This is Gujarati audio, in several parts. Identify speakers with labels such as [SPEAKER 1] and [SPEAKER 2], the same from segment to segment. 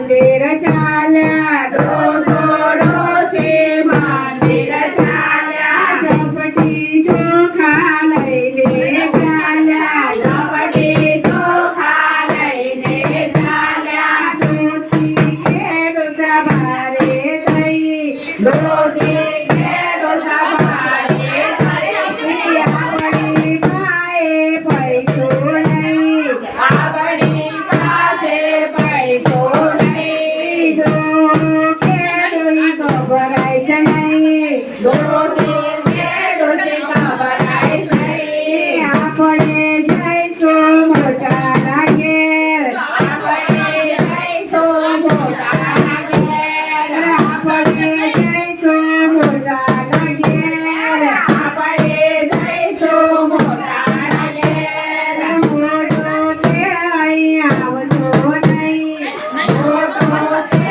[SPEAKER 1] મંદિર ચાલ્યા ડોસો ડોસી મંદિર ચાલ્યા ઝપટી ચોખા લઈને ચાલ્યા ઝપટી ચોખા લઈને ચાલ્યા ડોસી કે ડોસા ભારે થઈ ડોસી કે ડોસા ભારે થઈ આપણી પાસે પૈસો નહીં આપણી પાસે પૈસો નહીં જો કે ડોસી ખબરાય છે નહીં ડોસી કે ડોસી ખબરાય છે નહીં આપણે જઈશું મોટાના ઘેર આપણે જઈશું મોટાના ઘેર આપણે જઈશું મોટાના ઘેર આપણે જઈશું મોટાના ઘેર મોટો છે અહીં આવતો નહીં મોટો છે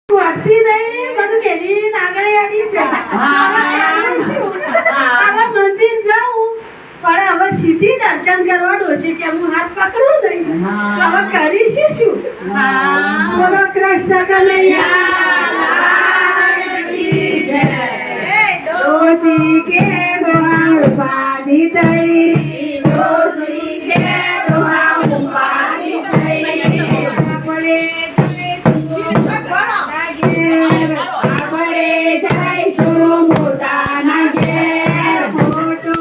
[SPEAKER 2] વળતી નહીં બધું કેરી નાગડે આડી છે હવે મંદિર જાઉં પણ હવે સીધી દર્શન કરવા ડોશી કે હું હાથ પકડું નહીં હવે કરીશું શું બોલો કૃષ્ણ કનૈયા કી જય.
[SPEAKER 1] ડોસી કે ડોહા ઉપાધિ થઈ ડોસી કે ડોહા ઉપાધિ થઈ આપણે જઈશું મોટાના ઘેર મોટો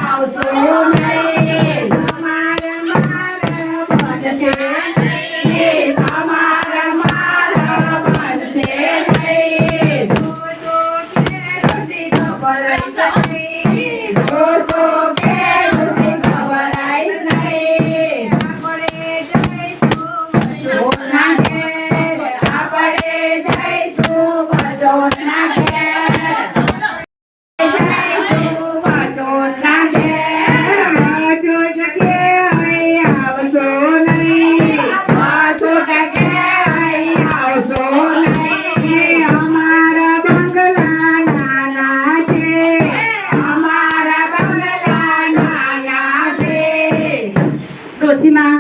[SPEAKER 1] આવશો નહીં તમારા મારા બનશે નહીં ખબર નહીં ડોસો કે ડોસી ખબરાય નહીં આપણે જઈશું ભજોના ઘેર જઈશું ભજોના ઘેર ભજો ટકે અહીં આવશો નહીં ભજો ટકે અહીં આવશો નહીં અમારા બંગલા નાના છે અમારા બંગલા નાના છે
[SPEAKER 2] ડોશીમાં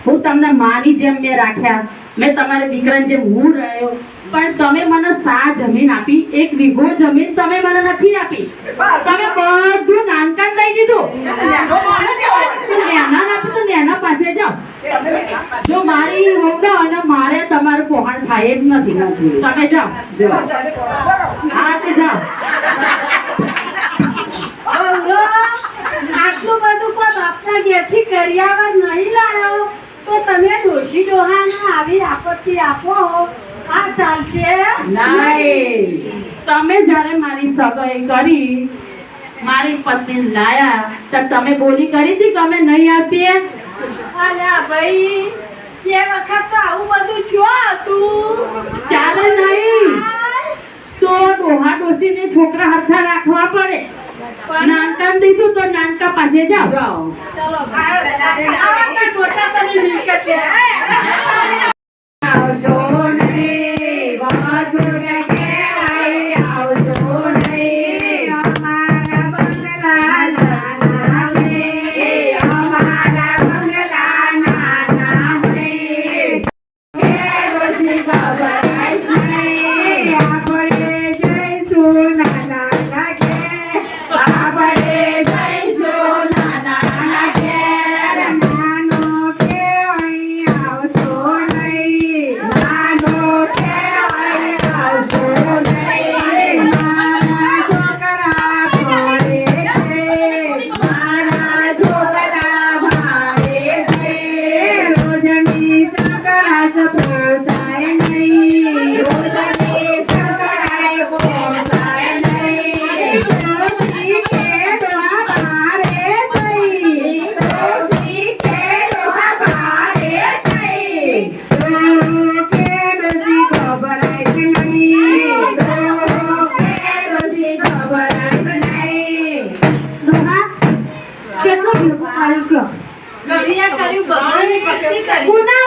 [SPEAKER 2] હું તમને માની જેમ મેં રાખ્યા મેં તમારા દીકરાને જેમ હું રહ્યો પણ તમે મને સા જમીન આપી 1 વીઘો જમીન તમે મને નથી આપી તમે બધું નાનકાન દઈ દીધું નેના આપો તો નેના પાસે જાઓ જો મારી હોગા અને મારે તમારું પહોંચ થાય જ નથી તમે જાઓ હા તે જાઓ આટલું બધું પણ બાપના ઘેરથી કરિયાવર નહીં લાવ્યો તો તમે ડોશી ડોહાને આવી આપત્તિ આપો આ ચાલશે
[SPEAKER 1] નહીં
[SPEAKER 2] તમે જ્યારે મારી સગાઈ કરી મારી પત્ની લાયા તો તમે બોલી કરી હતી કે અમે નહીં આપીએ
[SPEAKER 3] અલ્યા ભાઈ એ વખત તો આવું બધું શું હતું
[SPEAKER 2] ચાલે નહીં તો ડોહા ડોશીને છોકરા હથા રાખવા પડે નાનકાન દીધું તો નાનકા પાસે જાઓ
[SPEAKER 3] ચલો આવા મોટા તમે મિલકત છે
[SPEAKER 1] આવશો નહીં ભજો ટકે અહીં આવશો નહીં અમારા બંગલા નાના છે અમારા બંગલા નાના છે ડોસી ખબરાય નહીં આપણે જઈશું નાના ઘેર આપણે જઈશું નાના ઘેર નાનો કે અહીં આવશો નહીં નાનો કે અહીં આવશો નહીં મારા છોકરા ભારે છે મારા છોકરા ભારે છે રોજની છોકરા પહોંચાય નહીં રોજની છોકરાએ પહોંચાય નહીં ડોસી કે ડોહા ભારે થઈ ડોસી કે ડોહા ભારે થઈ કે ડોસી ખબરાય છે નહીં કે ડોસી ખબરાય છે નહીં
[SPEAKER 2] ડોહા કેટલો ભેગું કરી ગયો
[SPEAKER 3] ગળિયા કર્યું ભગવાનની ભક્તિ કરી
[SPEAKER 2] કોના